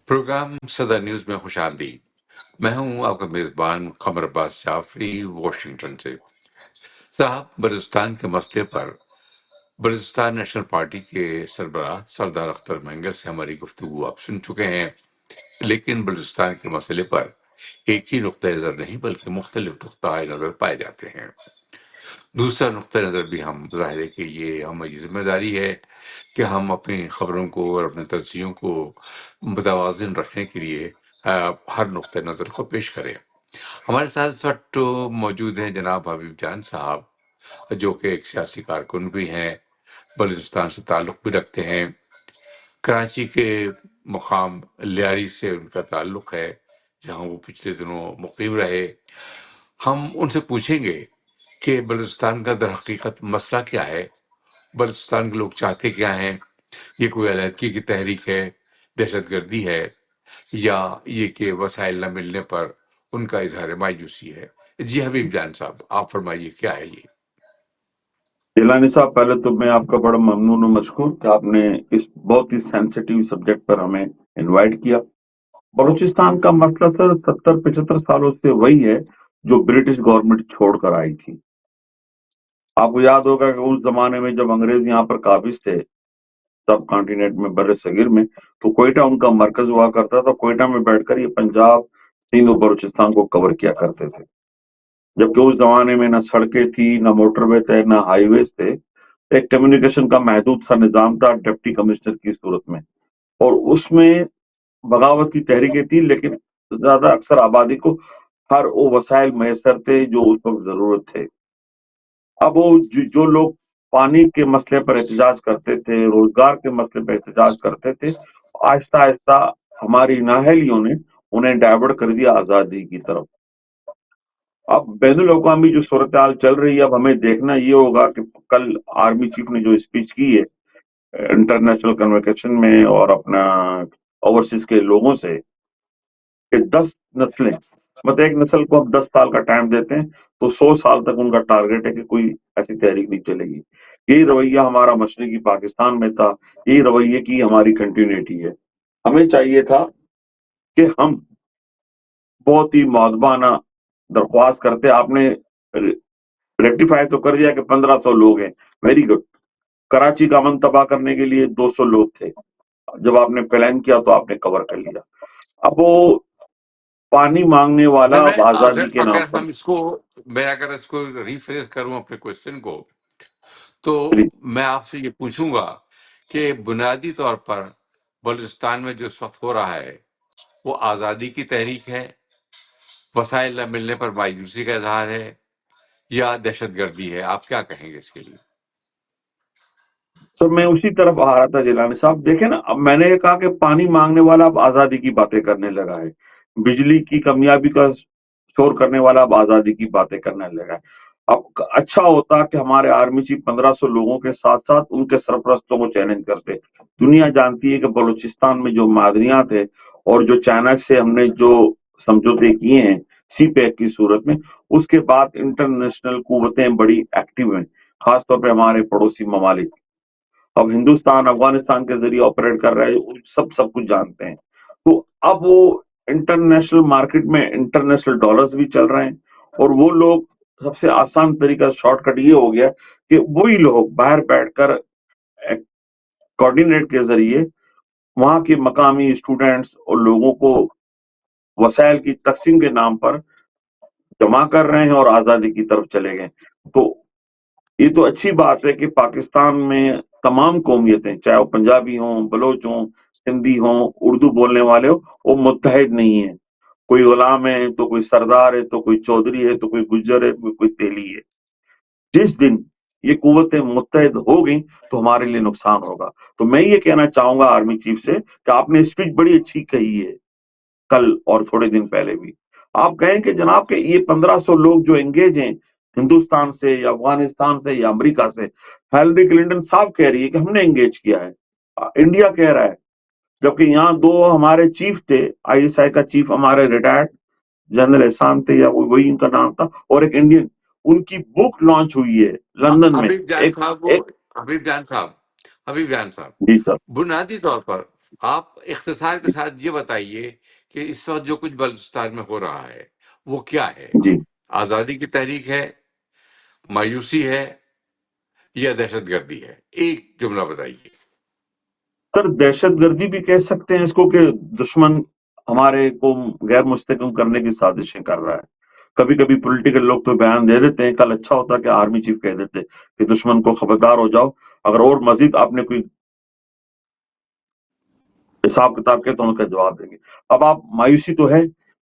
Programme सदर news में खुश आमदीद। मैं हूं आपका मेजबान कमर अब्बास जाफरी, वॉशिंगटन से। साहब, बलूचिस्तान के मसले पर बलूचिस्तान नेशनल पार्टी के सरबराह सरदार अख्तर मेंगल से हमारी गुफ्तगू आप सुन चुके हैं, लेकिन बलूचिस्तान के मसले पर एक ही नुक्ता नज़र नहीं बल्कि मुख्तलिफ नुक्ता नज़र पाए जाते हैं। दूसरा नुक्ता नज़र भी हम ज़ाहिर है कि ये हमारी जिम्मेदारी है कि हम अपनी खबरों को और अपने तज्जियों को मुतवाज़िन रखने के लिए हर नुक्ता नज़र को पेश करें। हमारे साथ इस वक्त मौजूद हैं जनाब हबीब जान साहब, जो कि एक सियासी कारकुन भी हैं, बलूचिस्तान से ताल्लुक़ भी रखते हैं। कराची के मुकाम लियारी से उनका ताल्लुक़ है, जहाँ वो पिछले दिनों मुक़ीम रहे। हम उनसे पूछेंगे कि बलूचिस्तान का दर हकीकत मसला क्या है, बलूचिस्तान के लोग चाहते क्या हैं, ये कोई अलहदगी की तहरीक है, दहशतगर्दी है, या ये कि वसाइल न मिलने पर उनका इजहार मायूसी है। जी हबीब जान साहब, आप फरमाइए क्या है ये। जिलानी साहब, पहले तो मैं आपका बड़ा ममनून और मशकूर कि आपने इस बहुत ही सेंसिटिव सब्जेक्ट पर हमें इनवाइट किया। बलूचिस्तान का मसला सर 70-75 सालों से वही है जो ब्रिटिश गवर्नमेंट छोड़कर आई थी। आपको याद होगा कि उस जमाने में जब अंग्रेज यहाँ पर काबिज थे सब कॉन्टिनेंट में, बर्रे सगीर में, तो कोयटा उनका मरकज हुआ करता था। कोयटा में बैठकर ये पंजाब, सिंध और बलूचिस्तान को कवर किया करते थे। जबकि उस जमाने में न सड़कें थी, न मोटरवे थे, न हाईवेज थे। एक कम्युनिकेशन का महदूद सा निजाम था डिप्टी कमिश्नर की सूरत में, और उसमें बगावत की तहरीकें थी, लेकिन ज्यादा अक्सर आबादी को हर वो वसाइल मैसर थे जो उस वक्त जरूरत थे। अब वो जो लोग पानी के मसले पर एहतजाज करते थे, रोजगार के मसले पर एहतजाज करते थे, आहिस्ता आहिस्ता हमारी नाअहलियों ने उन्हें डाइवर्ट कर दिया आजादी की तरफ। अब बैनुल अक़वामी जो सूरत हाल चल रही है, अब हमें देखना ये होगा कि कल आर्मी चीफ ने जो स्पीच की है इंटरनेशनल कन्वोकेशन में और अपना ओवरसीज के लोगों से, कि 10 नस्लें, मतलब एक नस्ल को अब 10 साल का टाइम देते हैं तो 100 साल तक उनका टारगेट है कि कोई ऐसी तहरीक नहीं चलेगी। यही रवैया हमारा मशरकी पाकिस्तान में था, यही रवैये की हमारी कंटिन्यूटी है। हमें चाहिए था कि हम बहुत ही मौदबाना दरख्वास्त करते, आपने रेक्टिफाई तो कर दिया कि 1500 लोग हैं, वेरी गुड। कराची का अमन तबाह करने के लिए 200 लोग थे, जब आपने प्लान किया तो आपने कवर कर लिया। अब वो पानी मांगने वाला अब आजादी के नाम पर मैं अगर इसको रिफ्रेश करूं अपने क्वेश्चन को, तो मैं आपसे ये पूछूंगा कि बुनियादी तौर पर बलूचिस्तान में जो इस वक्त हो रहा है वो आज़ादी की तहरीक है, वसाइल न मिलने पर मायूसी का इजहार है, या दहशतगर्दी है? आप क्या कहेंगे इसके लिए? सर मैं उसी तरफ आ रहा था जिलानी साहब। देखे ना, अब मैंने कहा कि पानी मांगने वाला अब आजादी की बातें करने लगा है, बिजली की कमियाबी का शोर करने वाला अब आजादी की बातें करने लगा है। अब अच्छा होता कि हमारे आर्मी चीफ 1500 लोगों के साथ साथ उनके सरपरस्तों को चैलेंज करते। दुनिया जानती है कि बलूचिस्तान में जो मादनियात है और जो चाइना से हमने जो समझौते किए हैं सी पैक की सूरत में, उसके बाद इंटरनेशनल कुव्वतें बड़ी एक्टिव हैं, खासतौर पर हमारे पड़ोसी ममालिक। अब हिंदुस्तान अफगानिस्तान के जरिए ऑपरेट कर रहा है, सब कुछ जानते हैं। तो अब वो इंटरनेशनल मार्केट में इंटरनेशनल डॉलर्स भी चल रहे हैं, और वो लोग सबसे आसान तरीका शॉर्टकट ये हो गया कि वही लोग बाहर बैठकर कोऑर्डिनेट के जरिए वहां के मकामी स्टूडेंट्स और लोगों को वसाइल की तकसीम के नाम पर जमा कर रहे हैं और आजादी की तरफ चले गए। तो ये तो अच्छी बात है कि पाकिस्तान में तमाम कौमियतें, चाहे वो पंजाबी हों, बलोच हों, सिंधी हों, उर्दू बोलने वाले हो, वो मुत्तहिद नहीं है। कोई गुलाम है तो कोई सरदार है, तो कोई चौधरी है, तो कोई गुज्जर है, तो कोई तेली है। जिस दिन ये कुव्वतें मुत्तहिद हो गई तो हमारे लिए नुकसान होगा। तो मैं ये कहना चाहूंगा आर्मी चीफ से कि आपने स्पीच बड़ी अच्छी कही है कल और थोड़े दिन पहले भी। आप कहें कि जनाब के ये 1500 लोग जो एंगेज हैं हिंदुस्तान से या अफगानिस्तान से या अमेरिका से, हिलरी क्लिंटन साफ कह रही है कि हमने एंगेज किया है, इंडिया कह रहा है। जबकि यहाँ दो हमारे चीफ थे, आईएसआई का चीफ हमारे रिटायर्ड जनरल एहसान थे, या वही इनका नाम था, और एक इंडियन, उनकी बुक लॉन्च हुई है लंदन में। हबीब जान साहब, एक हबीब जान साहब, जी सर। बुनियादी तौर पर آپ اختصار کے ساتھ یہ بتائیے کہ اس وقت جو کچھ بلوچستان میں ہو رہا ہے وہ کیا ہے؟ جی آزادی کی تحریک ہے، مایوسی ہے، یا دہشت گردی ہے؟ ایک جملہ بتائیے۔ سر، دہشت گردی بھی کہہ سکتے ہیں اس کو کہ دشمن ہمارے کو غیر مستحکم کرنے کی سازشیں کر رہا ہے۔ کبھی کبھی پولیٹیکل لوگ تو بیان دے دیتے ہیں، کل اچھا ہوتا کہ آرمی چیف کہہ دیتے کہ دشمن کو خبردار ہو جاؤ، اگر اور مزید آپ نے کوئی حساب کتاب کے تو ان کا جواب دیں گے۔ اب آپ مایوسی تو ہے،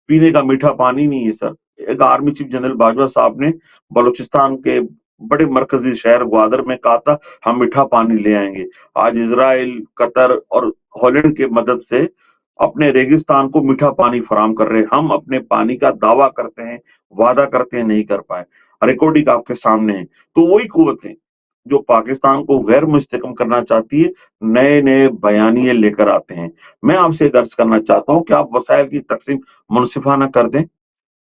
پینے کا میٹھا پانی نہیں ہے سر۔ ایک آرمی چیف جنرل باجوہ صاحب نے بلوچستان کے بڑے مرکزی شہر گوادر میں کہا تھا ہم میٹھا پانی لے آئیں گے۔ آج اسرائیل، قطر اور ہالینڈ کے مدد سے اپنے ریگستان کو میٹھا پانی فراہم کر رہے ہیں۔ ہم اپنے پانی کا دعویٰ کرتے ہیں، وعدہ کرتے ہیں، نہیں کر پائے۔ ریکارڈنگ آپ کے سامنے ہے۔ تو وہی قوتیں جو پاکستان کو غیر مستحکم کرنا چاہتی ہے، نئے نئے بیانیے لے کر آتے ہیں۔ میں آپ سے عرض کرنا چاہتا ہوں کہ آپ وسائل کی تقسیم منصفانہ کر دیں،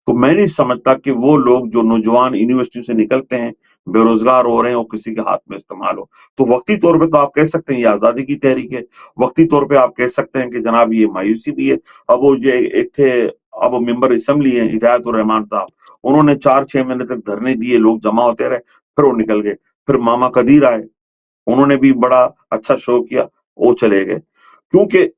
تو میں نہیں سمجھتا کہ وہ لوگ جو نوجوان یونیورسٹی سے نکلتے ہیں، بے روزگار ہو رہے ہیں، وہ کسی کے ہاتھ میں استعمال ہو۔ تو وقتی طور پہ تو آپ کہہ سکتے ہیں یہ آزادی کی تحریک ہے، وقتی طور پہ آپ کہہ سکتے ہیں کہ جناب یہ مایوسی بھی ہے۔ اب وہ جو ایک تھے، اب وہ ممبر اسمبلی ہیں ہدایت الرحمان صاحب، انہوں نے 4-6 مہینے تک دھرنے دیے، لوگ جمع ہوتے رہے، پھر وہ نکل گئے۔ پھر ماما قدیر آئے، انہوں نے بھی بڑا اچھا شو کیا، وہ چلے گئے۔ کیونکہ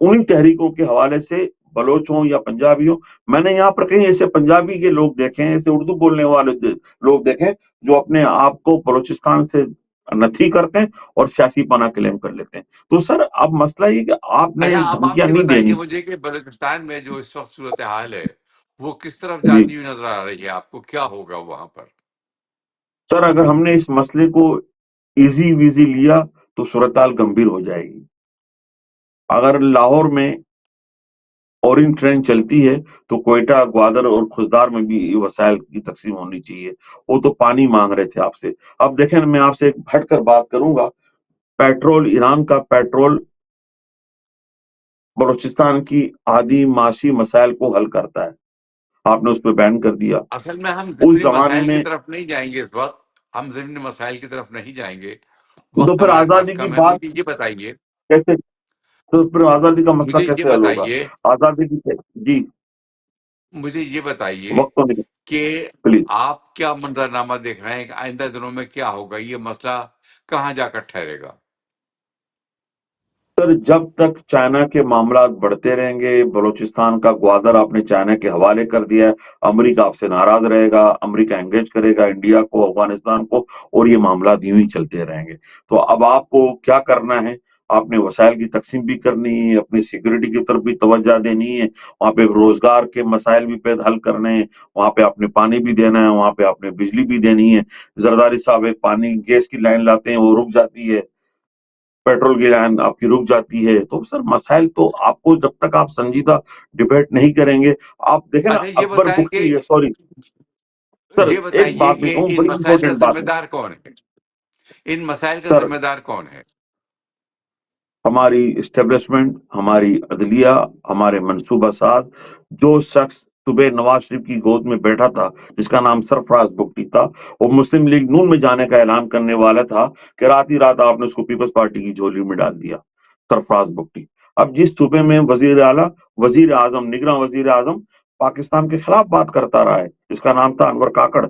انہی تحریکوں کے حوالے سے بلوچ ہوں یا پنجابی ہوں، میں نے یہاں پر کہیں ایسے پنجابی کے لوگ دیکھے ہیں، ایسے اردو بولنے والے لوگ دیکھیں جو اپنے آپ کو بلوچستان سے نتھی کرتے ہیں اور سیاسی پناہ کلیم کر لیتے ہیں۔ تو سر اب مسئلہ یہ کہ آپ نے اچھا، اب آپ دھمکیاں یہ نہیں بتائیے دینی۔ مجھے کہ بلوچستان میں جو اس وقت صورتحال ہے وہ کس طرف جی جاتی ہوئی نظر آ رہی ہے آپ کو؟ کیا ہوگا وہاں پر؟ سر، اگر ہم نے اس مسئلے کو ایزی ویزی لیا تو صورتحال گمبھیر ہو جائے گی۔ اگر لاہور میں اورنگ ٹرین چلتی ہے تو کوئٹہ، گوادر اور کھزدار میں بھی وسائل کی تقسیم ہونی چاہیے۔ وہ تو پانی مانگ رہے تھے آپ سے۔ اب دیکھیں، میں آپ سے ایک ہٹ کر بات کروں گا۔ پیٹرول، ایران کا پیٹرول بلوچستان کی آدھی معاشی مسائل کو حل کرتا ہے، آپ نے اس پہ بین کر دیا۔ اصل میں ہم اس ضمنی زمانے مسائل کی میں طرف نہیں جائیں گے اس وقت، ہم ضمنی مسائل کی طرف نہیں جائیں گے، تو وقت پھر ہمارے پاس آزادی کی کم ہے۔ بات کیسے، تو پھر آزادی کا مسئلہ مجھے یہ کیسے حل ہوگا؟ بتائیے آزادی کی جی، مجھے یہ بتائیے وقت تو نہیں، کہ پلیز۔ آپ کیا منظرنامہ دیکھ رہے ہیں کہ آئندہ دنوں میں کیا ہوگا؟ یہ مسئلہ کہاں جا کر ٹھہرے گا؟ سر، جب تک چائنا کے معاملات بڑھتے رہیں گے، بلوچستان کا گوادر آپ نے چائنا کے حوالے کر دیا ہے، امریکہ آپ سے ناراض رہے گا، امریکہ انگیج کرے گا انڈیا کو، افغانستان کو، اور یہ معاملات یوں ہی چلتے رہیں گے۔ تو اب آپ کو کیا کرنا ہے؟ آپ نے وسائل کی تقسیم بھی کرنی ہے، اپنی سیکورٹی کی طرف بھی توجہ دینی ہے، وہاں پہ روزگار کے مسائل بھی حل کرنے ہیں، وہاں پہ آپ نے پانی بھی دینا ہے، وہاں پہ آپ نے بجلی بھی دینی ہے۔ زرداری صاحب ایک پانی گیس کی لائن لاتے ہیں، وہ رک جاتی ہے، پیٹرول کی لائن آپ کی رک جاتی ہے۔ تو سر مسائل تو آپ کو جب تک آپ سنجیدہ ڈبیٹ نہیں کریں گے، آپ دیکھیں نا اچھا یہ اکبر بتائیں کہ بگٹی ہے، سوری سر، یہ ایک بتائیے بات میں کہ کہوں، ان بڑی مسائل کا امپورٹنٹ بات ذمہ ہے دار کون ہے؟ ان مسائل کا سر۔ ذمہ دار کون ہے؟ ہماری اسٹیبلشمنٹ، ہماری عدلیہ، ہمارے منصوبہ ساز۔ جو شخص صبح نواز شریف کی گود میں بیٹھا تھا، جس کا نام سرفراز بگٹی تھا، وہ مسلم لیگ نون میں جانے کا اعلان کرنے والا تھا کہ رات ہی رات آپ نے اس کو پیپلز پارٹی کی جھولی میں ڈال دیا، سرفراز بگٹی۔ اب جس صوبے میں وزیر اعلیٰ، وزیر اعظم، نگراں وزیر اعظم پاکستان کے خلاف بات کرتا رہا ہے، جس کا نام تھا انور کاکڑ،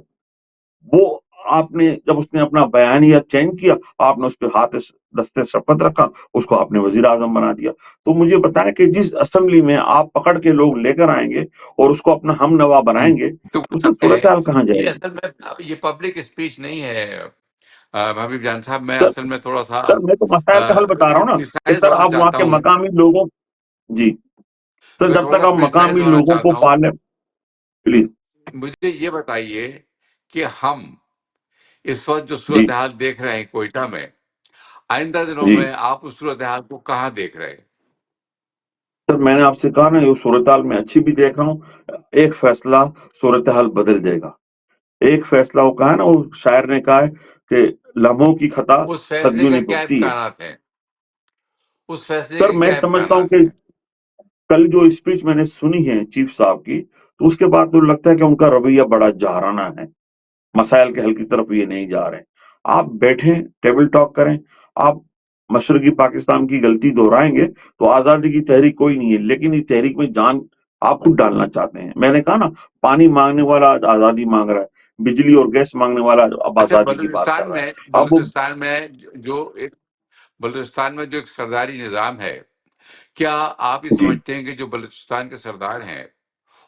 وہ آپ نے جب اس نے اپنا بیانیہ چینج کیا، آپ نے اس پہ ہاتھ دستے شپت رکھا، اس کو آپ نے وزیر اعظم بنا دیا۔ تو مجھے بتائیں کہ جس اسمبلی میں آپ پکڑ کے لوگ لے کر آئیں گے اور اس کو اپنا ہم نوا بنائیں گے، تو تو سر صورتحال کہاں جائے یہ گی؟ اصل میں یہ پبلک اسپیچ نہیں ہے حبیب جان صاحب، میں سر اصل میں تھوڑا سا سر میں تو مسائل کا حل بتا رہا ہوں نا کہ پریسائز سر ہونا آپ وہاں چاہتا کے ہوں، مقامی لوگوں، جی سر، میں جب تھوڑا تک سا آپ پریسائز مقامی ہونا لوگوں چاہتا کو ہوں۔ پالیں، پلیز۔ مجھے یہ بتائیے کہ ہم اس وقت جو جی صورتحال دیکھ رہے ہیں کوئٹہ میں، آئندہ دنوں جی میں آپ اس صورتحال کو کہاں دیکھ رہے ہیں؟ سر، میں نے آپ سے کہا نا، یہ صورتحال میں اچھی بھی دیکھ رہا ہوں، ایک فیصلہ صورتحال بدل دے گا۔ ایک فیصلہ، وہ کہا ہے نا، وہ شاعر نے کہا ہے کہ لمحوں کی خطا اس فیصلے صدیوں کا نہیں کیا بھگتی ہے۔ امکانات ہیں؟ اس فیصلے سر کے میں کیا سمجھتا ہوں امکانات کہ ہیں؟ کل جو اسپیچ میں نے سنی ہے چیف صاحب کی، تو اس کے بعد تو لگتا ہے کہ ان کا رویہ بڑا جارحانہ ہے، مسائل کے حل کی طرف یہ نہیں جا رہے ہیں۔ آپ بیٹھیں، ٹیبل ٹاک کریں، آپ मशरकी पाकिस्तान की गलती दोहराएंगे तो आजादी की तहरीक कोई नहीं है, लेकिन इस तहरीक में जान आप खुद डालना चाहते हैं। मैंने कहा ना, पानी मांगने वाला आज आजादी मांग रहा है, बिजली और गैस मांगने वाला अब अच्छा, आजादी की बात कर रहा है। अब वो बलूचिस्तान में जो एक सरदारी निज़ाम है, क्या आप ये जी समझते हैं कि जो बलूचिस्तान के सरदार हैं,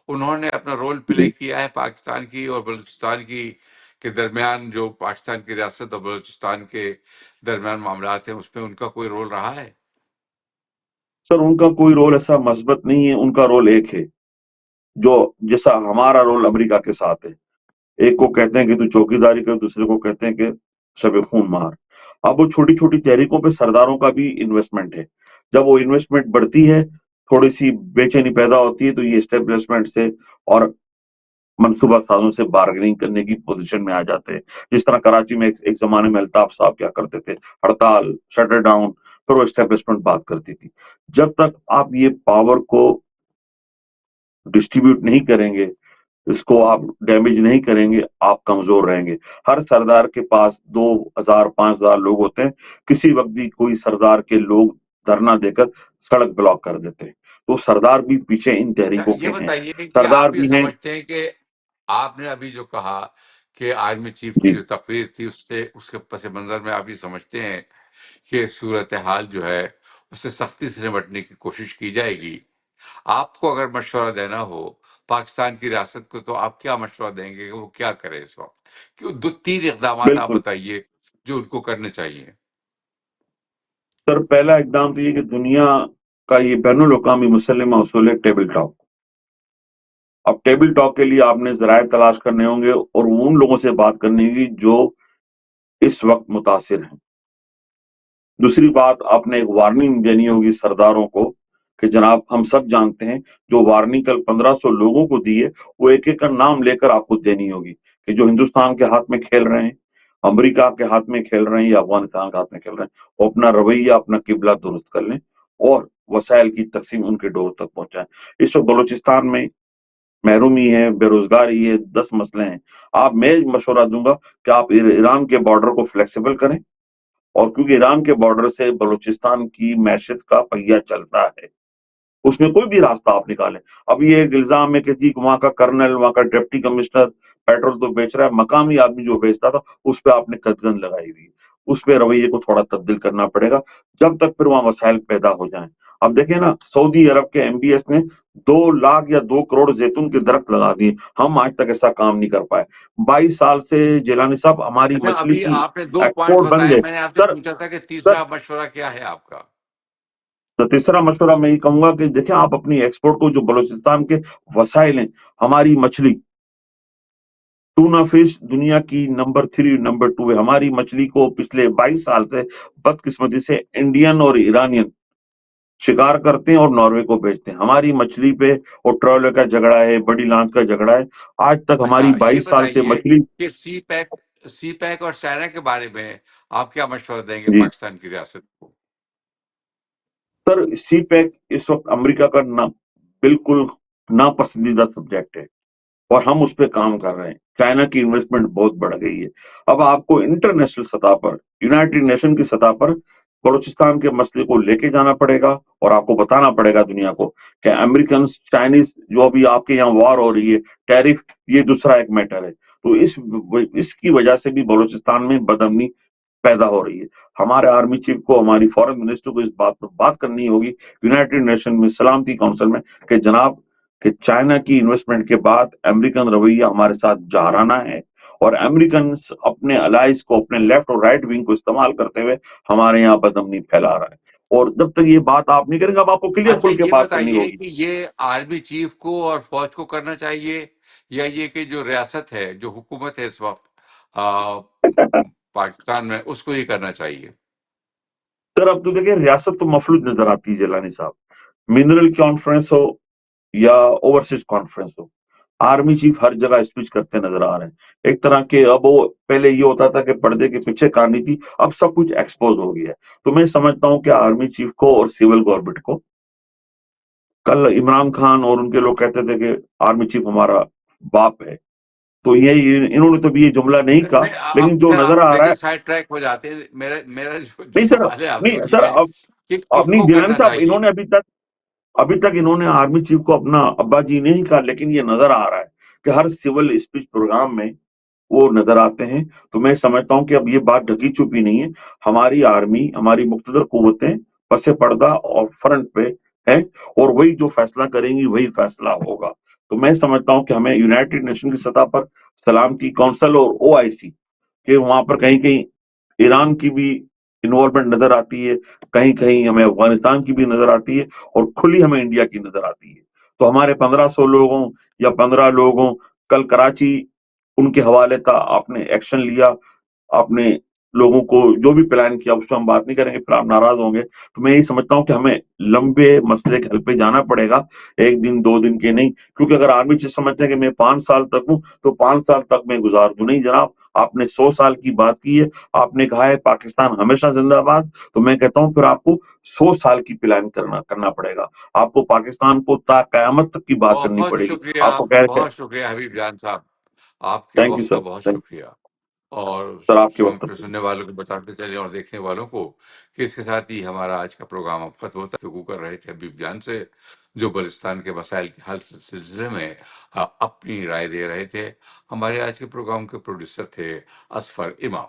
उन्होंने अपना रोल प्ले जी किया है पाकिस्तान की और बलूचिस्तान की के दरमियान, जो पाकिस्तान की रियासत और बलूचिस्तान के दरमियान मामलात हैं, उसमें उनका कोई रोल रहा है? सर, उनका कोई रोल ऐसा मस्बत नहीं है। उनका रोल एक है, जो जैसा हमारा रोल अमेरिका के साथ है। एक को कहते हैं कि तू चौकीदारी कर, दूसरे को कहते हैं कि शब खून मार। अब वो छोटी छोटी तहरीकों पे सरदारों का भी इन्वेस्टमेंट है। जब वो इन्वेस्टमेंट बढ़ती है, थोड़ी सी बेचैनी पैदा होती है, तो ये एस्टेब्लिशमेंट से और मनसूबा साजों से बार्गेनिंग करने की पोजीशन में आ जाते हैं। जिस तरह कराची में एक जमाने में अल्ताफ साहब क्या करते थे, हड़ताल, शटर डाउन, फिर वो एस्टेब्लिशमेंट बात करती थी। जब तक आप ये पावर को डिस्ट्रीब्यूट नहीं करेंगे, इसको आप डैमेज नहीं करेंगे, आप कमजोर रहेंगे। हर सरदार के पास 2000 5000 लोग होते हैं। किसी वक्त भी कोई सरदार के लोग धरना देकर सड़क ब्लॉक कर देते हैं। तो सरदार भी पीछे इन अच्छा, तहरीकों ये के हैं। बताइए कि सरदार आप ये भी हैं। समझते हैं कि आपने अभी जो कहा कि आर्मी चीफ की जी जो तकरीर थी, उससे उसके पस मंजर में आप ये समझते हैं कि सूरत हाल जो है उससे सख्ती से निपटने की कोशिश की जाएगी। आपको अगर मशवरा देना हो पाकिस्तान की रियासत को, तो आप क्या मशवरा देंगे कि वो क्या करे इस वक्त? क्यों, दो तीन इकदाम आप बिल्कुल बताइए जो उनको करने चाहिए। सर, पहला इकदाम तो ये कि दुनिया का ये बैनुल अक़वामी मुसल्लमा उसूल है टेबल टॉक। अब टेबल टॉक के लिए आपने जराए तलाश करने होंगे और उन लोगों से बात करनी होगी जो इस वक्त मुतासिर हैं। दूसरी बात, आपने एक वार्निंग देनी होगी सरदारों को कि जनाब, हम सब जानते हैं, जो वार्निंग कल 1500 लोगों को दी है, वो एक एक का नाम लेकर आपको देनी होगी कि जो हिंदुस्तान के हाथ में खेल रहे हैं, अमेरिका के हाथ में खेल रहे हैं या अफगानिस्तान के हाथ में खेल रहे हैं, वो अपना रवैया, अपना किबला दुरुस्त कर लें और वसाइल की तकसीम उनके डोर तक पहुंचाएं। इस वक्त बलूचिस्तान में महरूमी है, बेरोजगारी है, 10 मसले हैं। मैं मशवरा दूंगा कि आप ईरान के बॉर्डर को फ्लेक्सिबल करें, और क्योंकि ईरान के बॉर्डर से बलूचिस्तान की मैशत का पहिया चलता है, उसमें कोई भी रास्ता आप निकालें। अब ये एक इल्जाम है कि जी वहां का कर्नल, वहां का डिप्टी कमिश्नर पेट्रोल तो बेच रहा है, मकामी आदमी जो बेचता था उस पे आपने कदगन लगाई हुई है। उस पे रवैये को थोड़ा तब्दील करना पड़ेगा, जब तक फिर वहां वसाइल पैदा हो जाएं। अब देखिए ना, सऊदी अरब के एमबीएस ने 2 लाख या 2 करोड़ जैतून के दरख्त लगा दिए। हम आज तक ऐसा काम नहीं कर पाए। 22 साल से जिलानी साहब हमारी अच्छा, मछली अभी की आपने दो पॉइंट एक्सपोर्ट बंद बताए, है। मैंने आपसे सर पूछा था कि सर तीसरा मशवरा क्या है आपका? तो तीसरा मशवरा मैं ये कहूंगा कि देखिए, आप अपनी एक्सपोर्ट को, जो बलूचिस्तान के वसाइल हैं, हमारी मछली, टूना फिश दुनिया की नंबर 3 नंबर 2 है। हमारी मछली को पिछले 22 साल से बदकिस्मती से इंडियन और ईरानियन शिकार करते हैं और नॉर्वे को बेचते हैं। हमारी मछली पे और ट्रॉलर का झगड़ा है, बड़ी लांच का झगड़ा है। आज तक हमारी अच्छा, ये 22 साल से बताइए मछली। कि सी पैक और चाइना के बारे में आप क्या मशवरा देंगे जी पाकिस्तान की रियासत को? सर, सी पैक इस वक्त अमेरिका का ना बिल्कुल नापसंदीदा सब्जेक्ट है और हम उस पे काम कर रहे हैं। चाइना की इन्वेस्टमेंट बहुत बढ़ गई है। अब आपको इंटरनेशनल सतह पर, यूनाइटेड नेशन की सतह पर बलूचिस्तान के मसले को लेके जाना पड़ेगा और आपको बताना पड़ेगा दुनिया को कि अमेरिकन, चाइनीज, जो अभी आपके यहाँ वॉर हो रही है, टैरिफ, ये दूसरा एक मैटर है। तो इसकी वजह से भी बलूचिस्तान में बदअमनी पैदा हो रही है। हमारे आर्मी चीफ को, हमारी फॉरेन मिनिस्टर को इस बात पर बात करनी होगी यूनाइटेड नेशन में, सलामती काउंसिल में, कि जनाब, कि चाइना की इन्वेस्टमेंट के बाद अमेरिकन रवैया हमारे साथ जाराना है और अमेरिकन अपने अलाइज को, अपने लेफ्ट और राइट विंग को इस्तेमाल करते हुए हमारे यहाँ बदअमनी फैला रहा है। और जब तक ये बात आप नहीं करेंगे, अब आपको क्लियर अच्छा, खुल के ये बात करनी बताइए होगी। कि ये आर्मी चीफ को और फौज को करना चाहिए, या ये कि जो रियासत है, जो हुकूमत है इस वक्त आ, पाकिस्तान में, उसको ही करना चाहिए? सर, अब तो देखिए, रियासत तो मफलूज नजर आती है जिलानी साहब। मिनरल कॉन्फ्रेंस हो या ओवरसीज कॉन्फ्रेंस हो, आर्मी चीफ हर जगह स्पीच करते नजर आ रहे हैं। एक तरह के, अब वो पहले ये होता था कि पर्दे के पीछे कहानी थी, अब सब कुछ एक्सपोज हो गया है। तो मैं समझता हूँ कि आर्मी चीफ को और सिविल गवर्नमेंट को, कल इमरान खान और उनके लोग कहते थे कि आर्मी चीफ हमारा बाप है, تو انہوں نے تو بھی یہ جملہ نہیں کہا، نہیں، اب لیکن جو پھر نظر آپ آ رہا دیکھیں ہے، سائڈ ٹریک ہو جاتے ہیں. میرا جو نہیں سر، سوال ہے آپ سے نہیں وہی سر، ہے کہ کس اپنی کو جیلانی کرنا صاحب، چاہیے. ابھی تک انہوں نے آرمی چیف کو اپنا ابا جی نہیں کہا، لیکن یہ نظر آ رہا ہے کہ ہر سول اسپیچ پروگرام میں وہ نظر آتے ہیں. تو میں سمجھتا ہوں کہ اب یہ بات ڈھکی چھپی نہیں ہے. ہماری آرمی، ہماری مقتدر قوتیں پس پردہ اور فرنٹ پہ ہیں، اور وہی جو فیصلہ کریں گی وہی فیصلہ ہوگا. تو میں سمجھتا ہوں کہ ہمیں یونائٹڈ نیشن کی سطح پر سلامتی کونسل اور OIC کہ وہاں پر کہیں کہیں ایران کی بھی انوالومنٹ نظر آتی ہے، کہیں کہیں ہمیں افغانستان کی بھی نظر آتی ہے، اور کھلی ہمیں انڈیا کی نظر آتی ہے. تو ہمارے 1500 لوگوں یا 15 لوگوں، کل کراچی ان کے حوالے تھا، آپ نے ایکشن لیا، آپ نے لوگوں کو جو بھی پلان کیا، اس پہ ہم بات نہیں کریں گے، پھر آپ ناراض ہوں گے. تو میں یہی سمجھتا ہوں کہ ہمیں لمبے مسئلے کے حل پہ جانا پڑے گا، 1 دن 2 دن کے نہیں. کیونکہ اگر آرمی چیز سمجھتے ہیں کہ میں 5 سال تک ہوں تو 5 سال تک میں گزار دوں، نہیں جناب. آپ نے 100 سال کی بات کی ہے، آپ نے کہا ہے پاکستان ہمیشہ زندہ باد. تو میں کہتا ہوں پھر آپ کو 100 سال کی پلان کرنا پڑے گا. آپ کو پاکستان کو تا قیامت تک کی بات کرنی بہت پڑے گی. شکریہ، آپ کو کہہ رہے بہت شکریہ حبیب جان صاحب، آپ کے تھینک یو وقت کا سر، بہت تھینک شکریہ. اور سر، آپ کے وقت. سننے والوں کو بتاتے چلیں اور دیکھنے والوں کو کہ اس کے ساتھ ہی ہمارا آج کا پروگرام اب ختم ہوتا ہے. گفتگو کر رہے تھے حبیب جان سے، جو بلوچستان کے مسائل کے حل کے سلسلے میں اپنی رائے دے رہے تھے. ہمارے آج کے پروگرام کے پروڈیوسر تھے اسفر امام.